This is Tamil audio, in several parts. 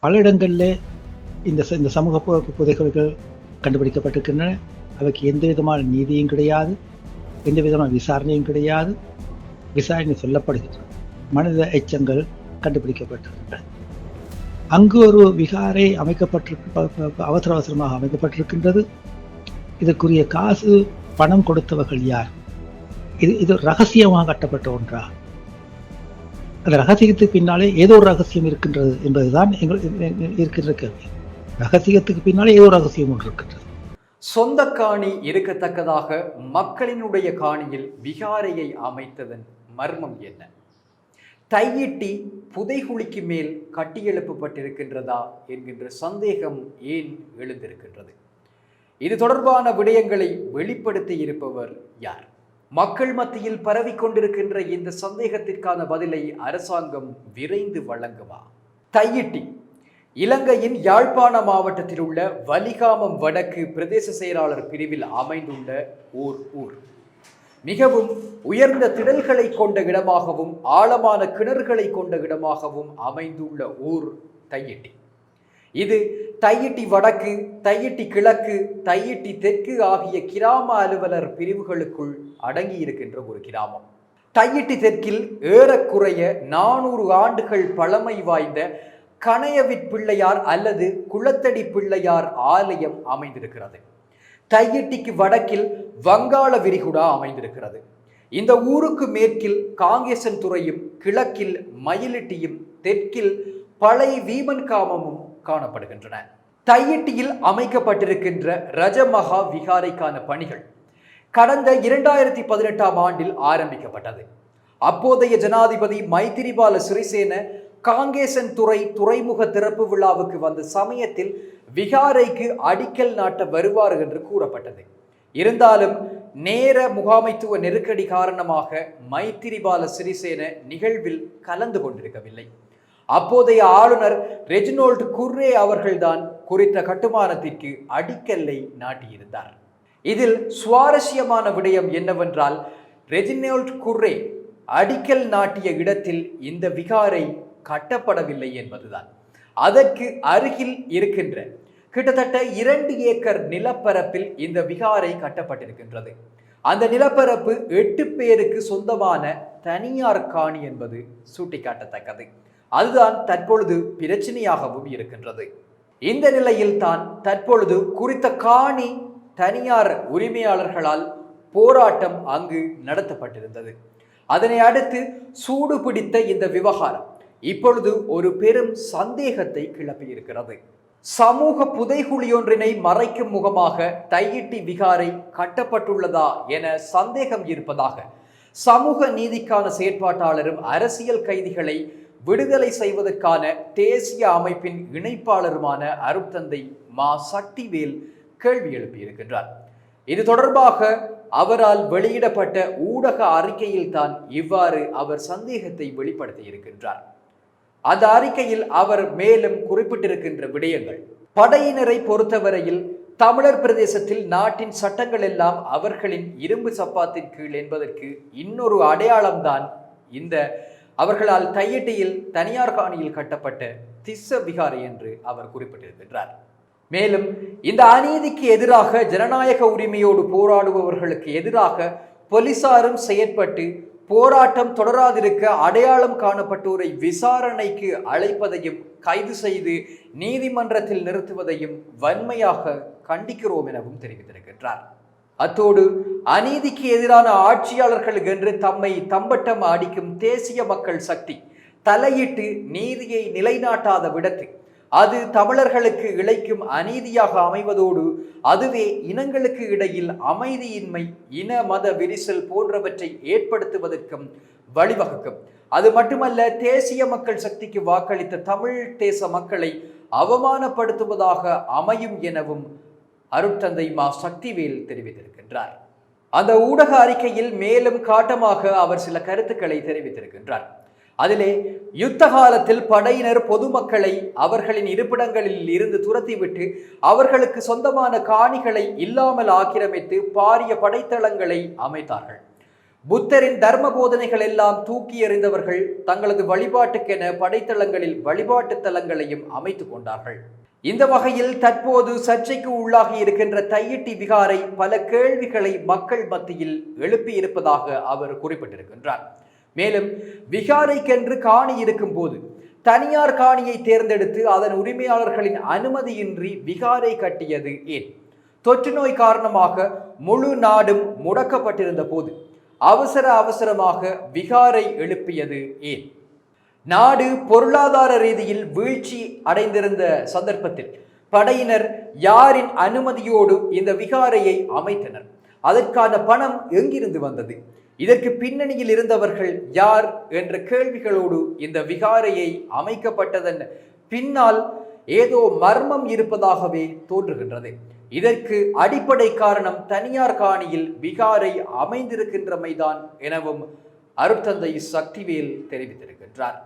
பல இடங்களில் இந்த சமூக புதைகுழிகள் கண்டுபிடிக்கப்பட்டிருக்கின்றன. அவைக்கு எந்த விதமான நீதியும் கிடையாது, எந்த விதமான விசாரணையும் கிடையாது. விசாரணை சொல்லப்படுகின்றன. மனித எச்சங்கள் கண்டுபிடிக்கப்பட்டிருக்கின்றன. அங்கு ஒரு விகாரை அவசர அவசரமாக அமைக்கப்பட்டிருக்கின்றது. இதற்குரிய காசு பணம் கொடுத்தவர்கள் யார்? இது ரகசியமாக கட்டப்பட்ட ஒன்றா? அந்த ரகசியத்துக்கு பின்னாலே ஏதோ ஒரு ரகசியம் இருக்கின்றது என்பதுதான் இருக்கின்ற கேள்வி. ரகசியத்துக்கு பின்னாலே ஏதோ ரகசியம் ஒன்று இருக்கின்றது. சொந்த காணி இருக்கத்தக்கதாக மக்களினுடைய காணியில் விகாரையை அமைத்ததன் மர்மம் என்ன? தையிட்டி புதைகுழிக்கு மேல் கட்டியெழுப்பப்பட்டிருக்கின்றதா என்கின்ற சந்தேகம் ஏன் எழுந்திருக்கின்றது? இது தொடர்பான விடயங்களை வெளிப்படுத்தி இருப்பவர் யார்? மக்கள் மத்தியில் பரவிக்கொண்டிருக்கின்ற இந்த சந்தேகத்திற்கான பதிலை அரசாங்கம் விரைந்து வழங்குமா? தையிட்டி இலங்கையின் யாழ்ப்பாண மாவட்டத்தில் உள்ள வலிகாமம் வடக்கு பிரதேச செயலாளர் பிரிவில் அமைந்துள்ள ஓர் ஊர். மிகவும் உயர்ந்த திடல்களை கொண்ட இடமாகவும் ஆழமான கிணறுகளை கொண்ட இடமாகவும் அமைந்துள்ள ஊர் தையிட்டி. இது தையிட்டி வடக்கு, தையிட்டி கிழக்கு, தையிட்டி தெற்கு ஆகிய கிராம அலுவலர் பிரிவுகளுக்குள் அடங்கி இருக்கின்ற ஒரு கிராமம். தையிட்டி தெற்கில் ஏறக்குறைய 400 ஆண்டுகள் பழமை வாய்ந்த கணையவிற் பிள்ளையார் அல்லது குளத்தடி பிள்ளையார் ஆலயம் அமைந்திருக்கிறது. தையிட்டிக்கு வடக்கில் வங்காள விரிகுடா அமைந்திருக்கிறது. இந்த ஊருக்கு மேற்கில் காங்கேசன் துறையும், கிழக்கில் மயிலிட்டியும், தெற்கில் பழைய வீமன்காமமும் காணப்படுகின்றன. தையிட்டியில் அமைக்கப்பட்டிருக்கின்ற ரஜமகா விகாரைக்கான பணிகள் கடந்த 2018ஆம் ஆண்டில் ஆரம்பிக்கப்பட்டது. அப்போதைய ஜனாதிபதி மைத்திரிபால சிறிசேன காங்கேசன் துறை துறைமுக திறப்பு விழாவுக்கு வந்த சமயத்தில் விகாரைக்கு அடிக்கல் நாட்ட வருவார் என்று கூறப்பட்டது. இருந்தாலும் நேர முகாமைத்துவ நெருக்கடி காரணமாக மைத்திரிபால சிறிசேன நிகழ்வில் கலந்து கொண்டிருக்கவில்லை. அப்போதைய ஆளுநர் ரெஜினோல்ட் குர்ரே அவர்கள்தான் குறித்த கட்டுமானத்திற்கு அடிக்கல்லை நாட்டியிருந்தார். இதில் சுவாரஸ்யமான விடயம் என்னவென்றால், ரெஜினோல்ட் குர்ரே அடிக்கல் நாட்டிய இடத்தில் இந்த விகாரை கட்டப்படவில்லை என்பதுதான். அதற்கு அருகில் இருக்கின்ற கிட்டத்தட்ட 2 ஏக்கர் நிலப்பரப்பில் இந்த விகாரை கட்டப்பட்டிருக்கின்றது. அந்த நிலப்பரப்பு 8 பேருக்கு சொந்தமான தனியார் காணி என்பது சுட்டிக்காட்டத்தக்கது. அதுதான் தற்பொழுது பிரச்சனையாகவும் இருக்கின்றது. இந்த நிலையில் தான் தற்பொழுது குறித்த காணி தனியார் உரிமையாளர்களால் போராட்டம் அங்கு நடத்தப்பட்டிருந்தது. அதனை அடுத்து சூடு பிடித்த இந்த விவகாரம் இப்பொழுது ஒரு பெரும் சந்தேகத்தை கிளப்பியிருக்கிறது. சமூக புதைகுழியொன்றினை மறைக்கும் முகமாக தையிட்டி விகாரை கட்டப்பட்டுள்ளதா என சந்தேகம் இருப்பதாக சமூக நீதிக்கான செயற்பாட்டாளரும் அரசியல் கைதிகளை விடுதலை செய்வதற்கான தேசிய அமைப்பின் இணைப்பாளருமான அருட்தந்தை மா சக்திவேல் கேள்வி எழுப்பியிருக்கின்றார். இது தொடர்பாக அவரால் வெளியிடப்பட்ட ஊடக அறிக்கையில் தான் இவ்வாறு அவர் சந்தேகத்தை வெளிப்படுத்தி இருக்கின்றார். அந்த அறிக்கையில் அவர் மேலும் குறிப்பிட்டிருக்கின்ற விடயங்கள், படையினரை பொறுத்தவரையில் தமிழர் பிரதேசத்தில் நாட்டின் சட்டங்கள் எல்லாம் அவர்களின் இரும்பு சப்பாத்தின் கீழ் என்பதற்கு இன்னொரு அடையாளம்தான் இந்த அவர்களால் தையிட்டியில் தனியார் காணியில் கட்டப்பட்ட திஸ்ஸ விகாரை என்று அவர் குறிப்பிட்டிருக்கின்றார். மேலும் இந்த அநீதிக்கு எதிராக ஜனநாயக உரிமையோடு போராடுபவர்களுக்கு எதிராக போலீசாரும் செயற்பட்டு போராட்டம் தொடராதிருக்க அடையாளம் காணப்பட்டோரை விசாரணைக்கு அழைப்பதையும் கைது செய்து நீதிமன்றத்தில் நிறுத்துவதையும் வன்மையாக கண்டிக்கிறோம் எனவும் தெரிவித்திருக்கின்றார். அத்தோடு அநீதிக்கு எதிரான ஆட்சியாளர்கள் என்று தம்மை தம்பட்டம் அடிக்கும் தேசிய மக்கள் சக்தி தலையிட்டு நீதியை நிலைநாட்டாத விடத்து அது தமிழர்களுக்கு இழைக்கும் அநீதியாக அமைவதோடு அதுவே இனங்களுக்கு இடையில் அமைதியின்மை, இன மத விரிசல் போன்றவற்றை ஏற்படுத்துவதற்கும் வழிவகுக்கும். அது மட்டுமல்ல, தேசிய மக்கள் சக்திக்கு வாக்களித்த தமிழ் தேச மக்களை அவமானப்படுத்துவதாக அமையும் எனவும் அருட்தந்தை மா சக்திவேல் தெரிவித்திருக்கின்றார். அந்த ஊடக அறிக்கையில் மேலும் காட்டமாக அவர் சில கருத்துக்களை தெரிவித்திருக்கின்றார். அதிலே யுத்த காலத்தில் படையினர் பொதுமக்களை அவர்களின் இருப்பிடங்களில் இருந்து துரத்திவிட்டு அவர்களுக்கு சொந்தமான காணிகளை இல்லாமல் ஆக்கிரமித்து பாரிய படைத்தளங்களை அமைத்தார்கள். புத்தரின் தர்ம போதனைகள் எல்லாம் தூக்கி எறிந்தவர்கள் தங்களது வழிபாட்டுக்கென படைத்தளங்களில் வழிபாட்டு தலங்களையும் அமைத்துக் கொண்டார்கள். இந்த வகையில் தற்போது சர்ச்சைக்கு உள்ளாகி இருக்கின்ற தையிட்டி விகாரை பல கேள்விகளை மக்கள் மத்தியில் எழுப்பியிருப்பதாக அவர் குறிப்பிட்டிருக்கின்றார். மேலும் விகாரைக்கென்று காணி இருக்கும் போது தனியார் காணியை தேர்ந்தெடுத்து அதன் உரிமையாளர்களின் அனுமதியின்றி விகாரை கட்டியது ஏன்? தொற்று நோய் காரணமாக முழு நாடும் முடக்கப்பட்டிருந்த போது அவசரமாக விகாரை எழுப்பியது ஏன்? நாடு பொருளாதார ரீதியில் வீழ்ச்சி அடைந்திருந்த சந்தர்ப்பத்தில் படையினர் யாரின் அனுமதியோடு இந்த விகாரையை அமைத்தனர்? அதற்கான பணம் எங்கிருந்து வந்தது? இதற்கு பின்னணியில் இருந்தவர்கள் யார் என்ற கேள்விகளோடு இந்த விகாரையை அமைக்கப்பட்டதன் பின்னால் ஏதோ மர்மம் இருப்பதாகவே தோன்றுகின்றது. இதற்கு அடிப்படை காரணம் தனியார் காணியில் விகாரை அமைந்திருக்கின்றமைதான் எனவும் அருட்தந்தை சக்திவேல் தெரிவித்திருக்கின்றார்.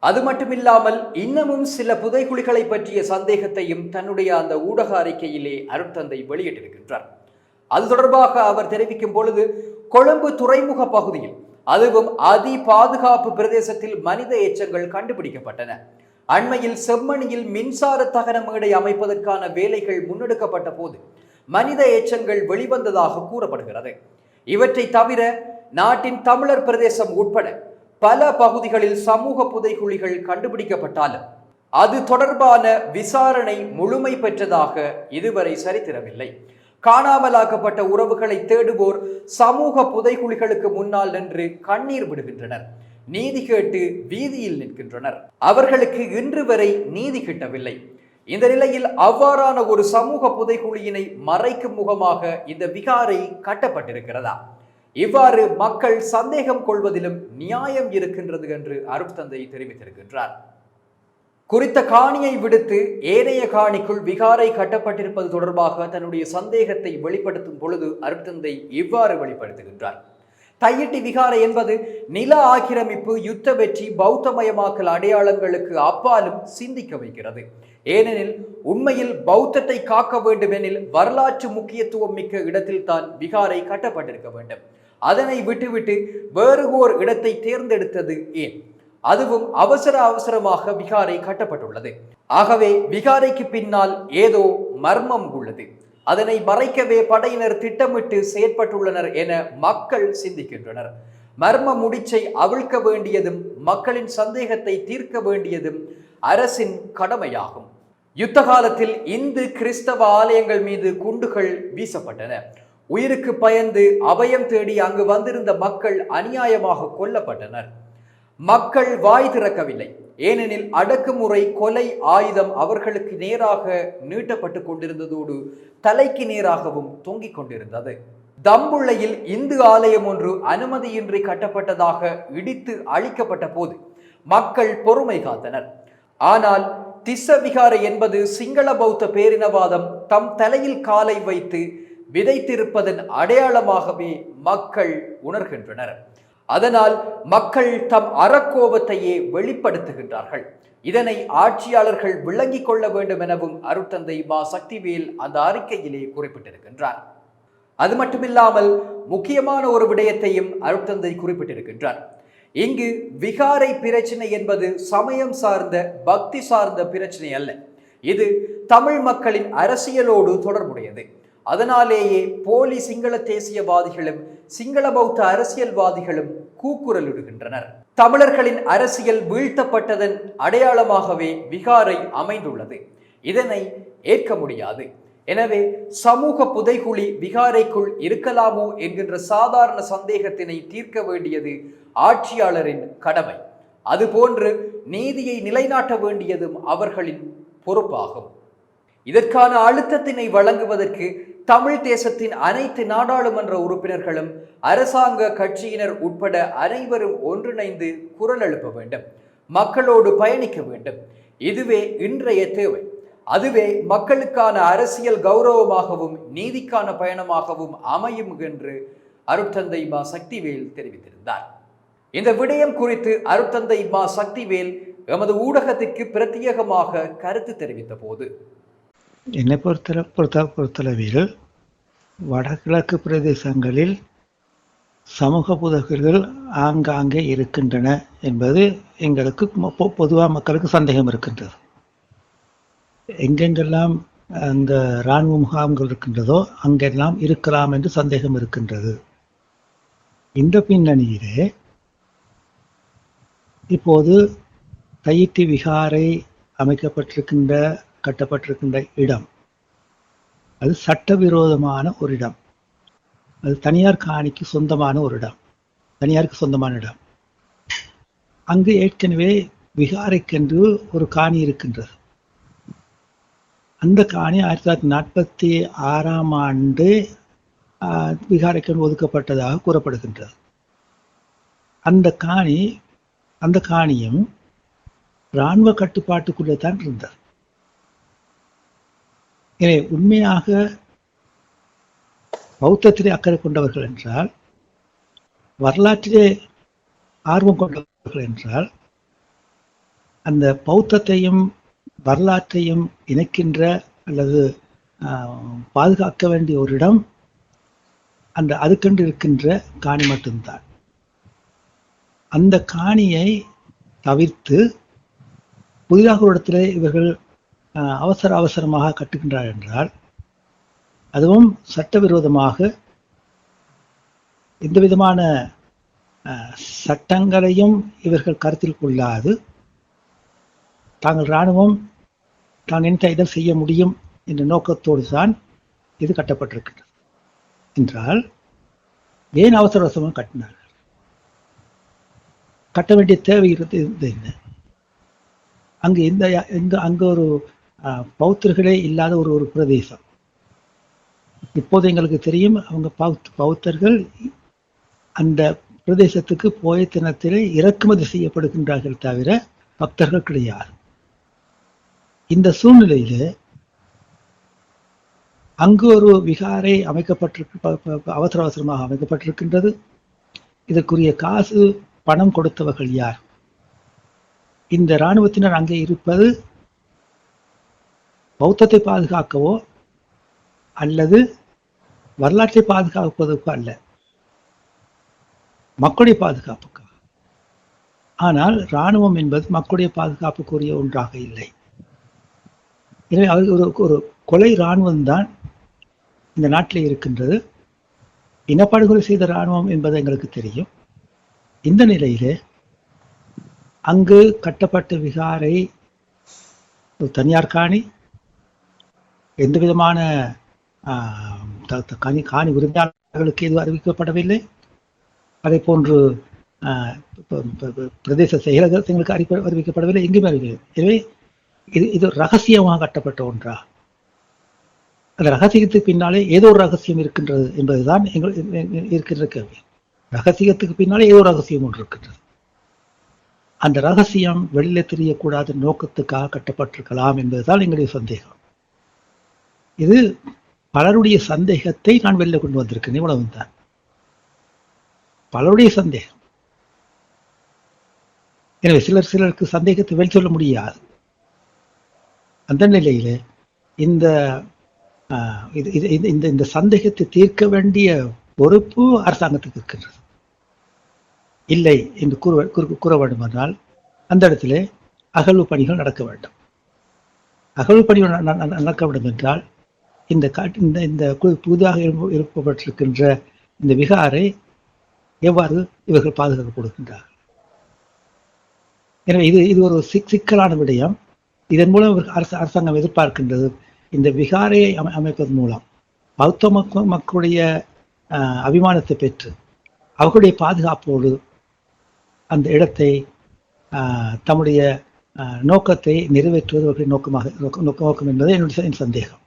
அது மட்டுமில்லாமல் இன்னமும் சில புதைகுழிகளை பற்றிய சந்தேகத்தையும் தன்னுடைய அந்த ஊடக அறிக்கையிலே அருட்தந்தை வெளியிட்டிருக்கின்றார். அது தொடர்பாக அவர் தெரிவிக்கும் பொழுது, கொழும்பு துறைமுக பகுதியில், அதுவும் அதி பாதுகாப்பு பிரதேசத்தில் மனித எச்சங்கள் கண்டுபிடிக்கப்பட்டன. அண்மையில் செம்மணியில் மின்சார தகன மேடை அமைப்பதற்கான வேலைகள் முன்னெடுக்கப்பட்ட போது மனித எச்சங்கள் வெளிவந்ததாக கூறப்படுகிறது. இவற்றை தவிர நாட்டின் தமிழர் பிரதேசம் உட்பட பல பகுதிகளில் சமூக புதைகுழிகள் கண்டுபிடிக்கப்பட்டாலும் அது தொடர்பான விசாரணை முழுமை பெற்றதாக இதுவரை சரித்திரமில்லை. காணாமலாக்கப்பட்ட உறவுகளை தேடுவோர் சமூக புதைகுழிகளுக்கு முன்னால் நின்று கண்ணீர் விடுகின்றனர், நீதி கேட்டு வீதியில் நிற்கின்றனர். அவர்களுக்கு இன்று வரை நீதி கிட்டவில்லை. இந்த நிலையில் அவ்வாறான ஒரு சமூக புதைகுழியினை மறைக்கும் முகமாக இந்த விகாரை கட்டப்பட்டிருக்கிறதா? இவ்வாறு மக்கள் சந்தேகம் கொள்வதிலும் நியாயம் இருக்கின்றது என்று அருட்தந்தை தெரிவித்திருக்கின்றார். குறித்த காணியை விடுத்து ஏனைய காணிக்குள் விகாரை கட்டப்பட்டிருப்பது தொடர்பாக தன்னுடைய சந்தேகத்தை வெளிப்படுத்தும் பொழுது அருட்தந்தை இவ்வாறு வெளிப்படுத்துகின்றார். தையிட்டி விகாரை என்பது நில ஆக்கிரமிப்பு, யுத்த வெற்றி, பௌத்தமயமாக்கல் அடையாளங்களுக்கு அப்பாலும் சிந்திக்க வைக்கிறது. ஏனெனில் உண்மையில் பௌத்தத்தை காக்க வேண்டும் எனில் வரலாற்று முக்கியத்துவம் மிக்க இடத்தில் தான் விகாரை கட்டப்பட்டிருக்க வேண்டும். அதனை விட்டுவிட்டு வேறு ஓர் இடத்தை தேர்ந்தெடுத்தது ஏன்? அதுவும் அவசரமாக விகாரை கட்டப்பட்டுள்ளது. ஆகவே விகாரைக்கு பின்னால் ஏதோ மர்மம் உள்ளது. அதனை மறைக்கவே படையினர் திட்டமிட்டு செயற்பட்டுள்ளனர் என மக்கள் சிந்திக்கின்றனர். மர்ம முடிச்சை அவிழ்க்க வேண்டியதும் மக்களின் சந்தேகத்தை தீர்க்க வேண்டியதும் அரசின் கடமையாகும். யுத்த காலத்தில் இந்து கிறிஸ்தவ ஆலயங்கள் மீது குண்டுகள் வீசப்பட்டன. உயிருக்கு பயந்து அபயம் தேடி அங்கு வந்திருந்த மக்கள் அநியாயமாக கொல்லப்பட்டனர். மக்கள் வாய் திறக்கவில்லை. ஏனெனில் அடக்குமுறை, கொலை ஆயுதம் அவர்களுக்கு நேராக நீட்டப்பட்டு கொண்டிருந்ததோடு தலைக்கு நேராகவும் தொங்கிக் கொண்டிருந்தது. தம்புள்ளையில் இந்து ஆலயம் ஒன்று அனுமதியின்றி கட்டப்பட்டதாக இடித்து அழிக்கப்பட்ட போது மக்கள் பொறுமை காத்தனர். ஆனால் திஸ்ஸ விகாரை என்பது சிங்கள பௌத்த பேரினவாதம் தம் தலையில் காலை வைத்து விதைத்திருப்பதன் அடையாளமாகவே மக்கள் உணர்கின்றனர். அதனால் மக்கள் தம் அறக்கோபத்தையே வெளிப்படுத்துகின்றார்கள். இதனை ஆட்சியாளர்கள் விளங்கிக் கொள்ள வேண்டும் எனவும் அருட்தந்தை மா சக்திவேல் அந்த அறிக்கையிலே குறிப்பிட்டிருக்கின்றார். அது மட்டுமில்லாமல் முக்கியமான ஒரு விடயத்தையும் அருட்தந்தை குறிப்பிட்டிருக்கின்றார். இங்கு விகாரை பிரச்சனை என்பது சமயம் சார்ந்த, பக்தி சார்ந்த பிரச்சனை அல்ல. இது தமிழ் மக்களின் அரசியலோடு தொடர்புடையது. அதனாலேயே போலி சிங்கள தேசியவாதிகளும் சிங்கள பௌத்த அரசியல்வாதிகளும் கூக்குரலிடுகின்றனர். தமிழர்களின் அரசியல் வீழ்த்தப்பட்டதன் அடையாளமாகவே விகாரை அமைந்துள்ளது. இதனை ஏற்க முடியாது. எனவே சமூக புதைகுழி விகாரைக்குள் இருக்கலாமோ என்கின்ற சாதாரண சந்தேகத்தினை தீர்க்க வேண்டியது ஆட்சியாளரின் கடமை. அதுபோன்று நீதியை நிலைநாட்ட வேண்டியதும் அவர்களின் பொறுப்பாகும். இதற்கான அழுத்தத்தினை வழங்குவதற்கு தமிழ் தேசத்தின் அனைத்து நாடாளுமன்ற உறுப்பினர்களும் அரசாங்க கட்சியினர் உட்பட அனைவரும் ஒன்றிணைந்து குரல் எழுப்ப வேண்டும், மக்களோடு பயணிக்க வேண்டும். இதுவே இன்றைய தேவை. அதுவே மக்களுக்கான அரசியல் கௌரவமாகவும் நீதிக்கான பயணமாகவும் அமையும் என்று அருட்தந்தை மா சக்திவேல் தெரிவித்திருந்தார். இந்த விடயம் குறித்து அருட்தந்தை மா சக்திவேல் எமது ஊடகத்திற்கு பிரத்யேகமாக கருத்து தெரிவித்த போது, என்னை பொறுத்தளவில் வடகிழக்கு பிரதேசங்களில் சமூக புதகுகள் ஆங்காங்கே இருக்கின்றன என்பது எங்களுக்கு பொதுவாக மக்களுக்கு சந்தேகம் இருக்கின்றது. எங்கெங்கெல்லாம் அந்த இராணுவ முகாம்கள் இருக்கின்றதோ அங்கெல்லாம் இருக்கலாம் என்று சந்தேகம் இருக்கின்றது. இந்த பின்னணியிலே இப்போது தையிட்டி விகாரை கட்டப்பட்டிருக்கின்ற இடம் அது சட்டவிரோதமான ஒரு இடம். அது தனியார் காணிக்கு சொந்தமான ஒரு இடம், தனியாருக்கு சொந்தமான இடம். அங்கு ஏற்கனவே விகாரைக்கென்று ஒரு காணி இருக்கின்றது. அந்த காணி 1946 விகாரைக்கென்று ஒதுக்கப்பட்டதாக கூறப்படுகின்றது. அந்த காணியும் இராணுவ கட்டுப்பாட்டுக்குள்ளே தான் இருந்தது. எனவே உண்மையாக பௌத்தத்திலே அக்கறை கொண்டவர்கள் என்றால், வரலாற்றிலே ஆர்வம் கொண்டவர்கள் என்றால், அந்த பௌத்தத்தையும் வரலாற்றையும் இணைக்கின்ற அல்லது பாதுகாக்க வேண்டிய ஒரு இடம் அதுக்கென்று இருக்கின்ற காணி மட்டும்தான். அந்த காணியை தவிர்த்து புதிதாக ஒரு இடத்திலே இவர்கள் அவசரமாக கட்டுகின்றார் என்றால், அதுவும் சட்டவிரோதமாக எந்த விதமான சட்டங்களையும் இவர்கள் கருத்தில் கொள்ளாது தாங்கள் இராணுவம் தான் நினைத்த இதை செய்ய முடியும் என்ற நோக்கத்தோடு தான் இது கட்டப்பட்டிருக்கிறது என்றால், ஏன் அவசரமாக கட்டினார்கள்? கட்ட வேண்டிய தேவை இருந்தது என்ன? அங்கு ஒரு பௌத்தர்களே இல்லாத ஒரு பிரதேசம். இப்போது எங்களுக்கு தெரியும், அவங்க பௌத்தர்கள் அந்த பிரதேசத்துக்கு போய தினத்திலே இறக்குமதி செய்யப்படுகின்றார்கள் தவிர பக்தர்கள் கிடையாது. இந்த சூழ்நிலையில அங்கு ஒரு விகாரை அவசரமாக அமைக்கப்பட்டிருக்கின்றது. இதற்குரிய காசு பணம் கொடுத்தவர்கள் யார்? இந்த இராணுவத்தினர் அங்கே இருப்பது பௌத்தத்தை பாதுகாக்கவோ அல்லது வரலாற்றை பாதுகாப்பதற்கோ அல்ல, மக்களுடைய பாதுகாப்புக்காக. ஆனால் இராணுவம் என்பது மக்களுடைய பாதுகாப்புக்குரிய ஒன்றாக இல்லை. எனவே ஒரு கொலை இராணுவம் தான் இந்த நாட்டில் இருக்கின்றது. இனப்படுகொலை செய்த இராணுவம் என்பது எங்களுக்கு தெரியும். இந்த நிலையிலே அங்கு கட்டப்பட்ட விகாரை ஒரு தனியார் காணி, எந்த விதமான காணி உரிமையாளர்களுக்கு எதுவும் அறிவிக்கப்படவில்லை. அதே போன்று பிரதேச செயலகங்களுக்கு அறிவிக்கப்படவில்லை, எங்குமே அறிவிக்கவில்லை. எனவே இது ரகசியமாக கட்டப்பட்ட ஒன்றா? அந்த ரகசியத்துக்கு பின்னாலே ஏதோ ஒரு ரகசியம் இருக்கின்றது என்பதுதான் இருக்கின்ற கேள்வி. ரகசியத்துக்கு பின்னாலே ஏதோ ஒரு ரகசியம் ஒன்று இருக்கின்றது. அந்த ரகசியம் வெளியில தெரியக்கூடாத நோக்கத்துக்காக கட்டப்பட்டிருக்கலாம் என்பதுதான் எங்களுடைய சந்தேகம். இது பலருடைய சந்தேகத்தை நான் வெளில கொண்டு வந்திருக்கேன், இவ்வளவுதான். பலருடைய சந்தேகம். எனவே சிலருக்கு சந்தேகத்தை வெளிச்சொல்ல முடியாது. அந்த நிலையில இந்த சந்தேகத்தை தீர்க்க வேண்டிய பொறுப்பு அரசாங்கத்துக்கு இருக்கின்றது. இல்லை என்று கூற வேண்டும் என்றால் அந்த இடத்திலே அகழ்வு பணிகள் நடக்க வேண்டும். அகழ்வு பணிகள் நடக்க வேண்டும் என்றால் இந்த புதிதாக எழுப்பப்பட்டிருக்கின்ற இந்த விகாரை எவ்வாறு இவர்கள் பாதுகாக்க கொடுக்கின்றார்கள்? எனவே இது ஒரு சிக்கலான விடயம். இதன் மூலம் அரசாங்கம் எதிர்பார்க்கின்றது, இந்த விகாரையை அமைப்பதன் மூலம் பௌத்த மக்களுடைய அபிமானத்தை பெற்று அவர்களுடைய பாதுகாப்போடு அந்த இடத்தை தம்முடைய நோக்கத்தை நிறைவேற்றுவது நோக்கம் என்பது என்னுடைய சந்தேகம்.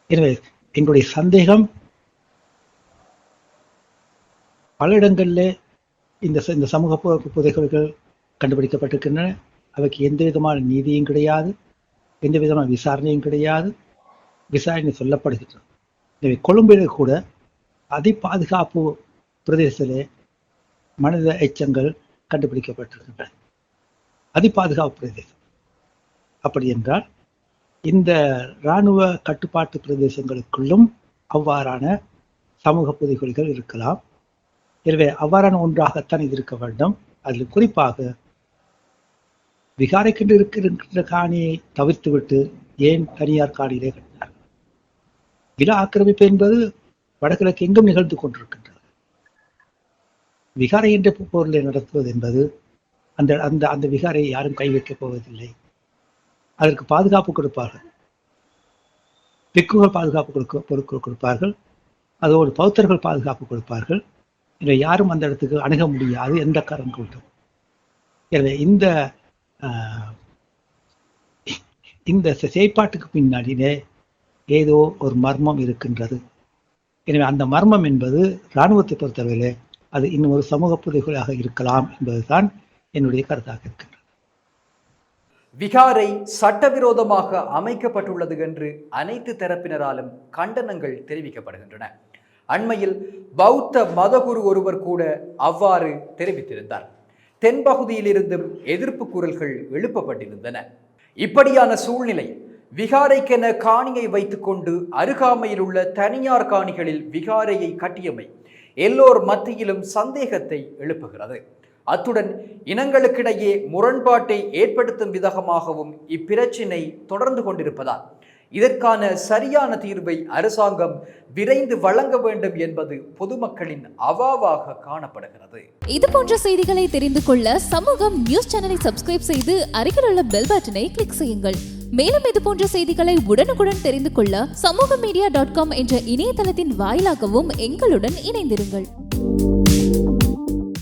எனவே எங்களுடைய சந்தேகம், பல இடங்களில் இந்த சமூக புதைகுழிகள் கண்டுபிடிக்கப்பட்டிருக்கின்றன. அவைக்கு எந்த விதமான நீதியும் கிடையாது, எந்த விதமான விசாரணையும் கிடையாது. விசாரணை சொல்லப்படுகின்றது. எனவே கொழும்பில் கூட பாதுகாப்பு பிரதேசத்திலே மனித எச்சங்கள் கண்டுபிடிக்கப்பட்டிருக்கின்றன. பாதுகாப்பு பிரதேசம். அப்படி என்றால் இந்த இராணுவ கட்டுப்பாட்டு பிரதேசங்களுக்குள்ளும் அவ்வாறான சமூக புதைகுழிகள் இருக்கலாம். எனவே அவ்வாறான ஒன்றாகத்தான் இது இருக்க வேண்டும். அதில் குறிப்பாக விகாரைக்கென்று இருக்கின்ற காணியை தவிர்த்துவிட்டு ஏன் தனியார் காணியிலே கட்டினார்? நில ஆக்கிரமிப்பு என்பது வடகிழக்கு எங்கும் நிகழ்ந்து கொண்டிருக்கின்றது. விகாரை என்ற பொருளை நடத்துவது என்பது அந்த அந்த அந்த விகாரையை யாரும் கை வைக்கப் போவதில்லை. அதற்கு பாதுகாப்பு கொடுப்பார்கள், பிக்குகள் பாதுகாப்பு கொடுப்பார்கள், அதோடு பௌத்தர்கள் பாதுகாப்பு கொடுப்பார்கள். எனவே யாரும் அந்த இடத்துக்கு அணுக முடியாது எந்த காரணம் கொண்டும். எனவே இந்த செயற்பாட்டுக்கு பின்னாடியே ஏதோ ஒரு மர்மம் இருக்கின்றது. எனவே அந்த மர்மம் என்பது இராணுவத்தை பொறுத்தவரையிலே அது இன்னும் ஒரு சமூக புதைகுழியாக இருக்கலாம் என்பதுதான் என்னுடைய கருத்தாக இருக்கின்றது. விகாரை சட்டவிரோதமாக அமைக்கப்பட்டுள்ளது என்று அனைத்து தரப்பினராலும் கண்டனங்கள் தெரிவிக்கப்படுகின்றன. அண்மையில் பௌத்த மதகுரு ஒருவர் கூட அவ்வாறு தெரிவித்திருந்தார். தென்பகுதியிலிருந்தும் எதிர்ப்பு குரல்கள் எழுப்பப்பட்டிருந்தன. இப்படியான சூழ்நிலை விகாரைக்கென காணியை வைத்துக்கொண்டு அருகாமையில் உள்ள தனியார் காணிகளில் விகாரையை கட்டியமை எல்லோர் மத்தியிலும் சந்தேகத்தை எழுப்புகிறது. அத்துடன் இனங்களுக்கிடையே முரண்பாட்டை ஏற்படுத்தும் விதமாகவும் இப்பிரச்சினை தொடர்ந்து கொண்டிருப்பதால் இதற்கான சரியான தீர்வை அரசாங்கம் விரைந்து வழங்க வேண்டும் என்பது பொதுமக்களின் அவாவாக காணப்படுகிறது. இது போன்ற செய்திகளை தெரிந்து கொள்ள சமூகம் நியூஸ் சேனலை சப்ஸ்கிரைப் செய்து அருகில் உள்ள பெல் பட்டனை கிளிக் செய்யுங்கள். மேலும் இது போன்ற செய்திகளை உடனுக்குடன் தெரிந்து கொள்ள சமூகமீடியா.com என்ற இணையதளத்தின் வாயிலாகவும் எங்களுடன் இணைந்திருங்கள்.